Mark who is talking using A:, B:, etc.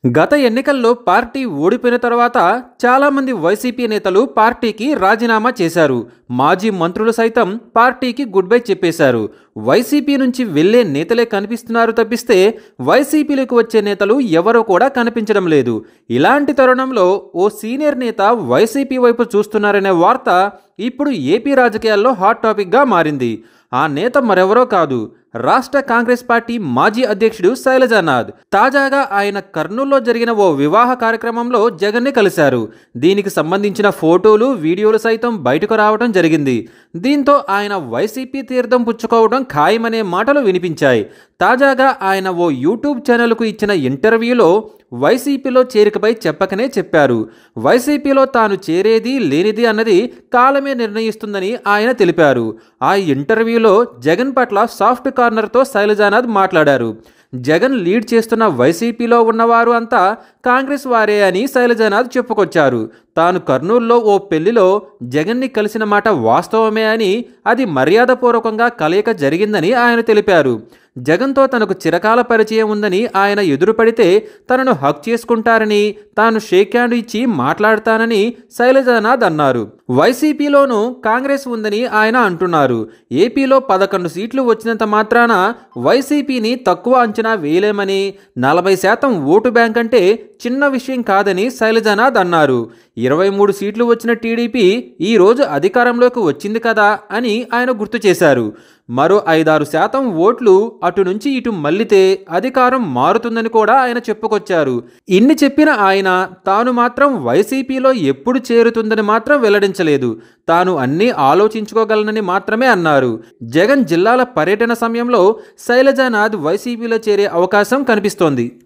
A: గత ఎన్నికల్లో పార్టీ ఓడిపోయిన తర్వాత చాలామంది వైసీపీ నేతలు పార్టీకి రాజీనామా చేశారు. మాజీ మంత్రులు సైతం పార్టీకి గుడ్ బై చెప్పేశారు. వైసీపీ నుంచి వెళ్లే నేతలే కనిపిస్తున్నారు తప్పిస్తే వైసీపీలోకి వచ్చే నేతలు ఎవరూ కూడా కనిపించడం లేదు. ఇలాంటి తరుణంలో ఓ సీనియర్ నేత వైసీపీ వైపు చూస్తున్నారనే వార్త ఇప్పుడు ఏపీ రాజకీయాల్లో హాట్ టాపిక్గా మారింది. ఆ నేత మరెవరో కాదు, రాష్ట్ర కాంగ్రెస్ పార్టీ మాజీ అధ్యక్షుడు శైలజానాథ్. తాజాగా ఆయన కర్నూలులో జరిగిన ఓ వివాహ కార్యక్రమంలో జగన్ని కలిశారు. దీనికి సంబంధించిన ఫోటోలు, వీడియోలు సైతం బయటకు రావడం జరిగింది. దీంతో ఆయన వైసీపీ తీర్థం పుచ్చుకోవడం ఖాయమనే మాటలు వినిపించాయి. తాజాగా ఆయన ఓ యూట్యూబ్ ఛానల్కు ఇచ్చిన ఇంటర్వ్యూలో వైసీపీలో చేరికపై చెప్పకనే చెప్పారు. వైసీపీలో తాను చేరేది లేనిది అన్నది కాలమే నిర్ణయిస్తుందని ఆయన తెలిపారు. ఆ ఇంటర్వ్యూలో జగన్ పట్ల సాఫ్ట్ కార్నర్తో శైలజానాథ్ మాట్లాడారు. జగన్ లీడ్ చేస్తున్న వైసీపీలో ఉన్నవారు అంతా కాంగ్రెస్ వారే అని శైలజానాథ్ చెప్పుకొచ్చారు. తాను కర్నూలులో ఓ పెళ్లిలో జగన్ని కలిసిన మాట వాస్తవమే అని, అది మర్యాదపూర్వకంగా కలయిక జరిగిందని ఆయన తెలిపారు. జగన్తో తనకు చిరకాల పరిచయం ఉందని, ఆయన ఎదురుపడితే తనను హక్ చేసుకుంటారని, తాను షేక్ హ్యాండ్ ఇచ్చి మాట్లాడతానని శైలజానాథ్ అన్నారు. వైసీపీలోనూ కాంగ్రెస్ ఉందని ఆయన అంటున్నారు. ఏపీలో 11 సీట్లు వచ్చినంత మాత్రాన వైసీపీని తక్కువ అంచనా వేయలేమని, 40% ఓటు బ్యాంక్ అంటే చిన్న విషయం కాదని శైలజానాథ్ అన్నారు. 23 సీట్లు వచ్చిన టీడీపీ ఈరోజు అధికారంలోకి వచ్చింది కదా అని ఆయన గుర్తు చేశారు. మరో 5-6% ఓట్లు అటు నుంచి ఇటు మళ్లితే అధికారం మారుతుందని కూడా ఆయన చెప్పుకొచ్చారు. ఇన్ని చెప్పిన ఆయన తాను మాత్రం వైసీపీలో ఎప్పుడు చేరుతుందని మాత్రం వెల్లడించలేదు. తాను అన్నీ ఆలోచించుకోగలనని మాత్రమే అన్నారు. జగన్ జిల్లాల పర్యటన సమయంలో శైలజానాథ్ వైసీపీలో చేరే అవకాశం కనిపిస్తోంది.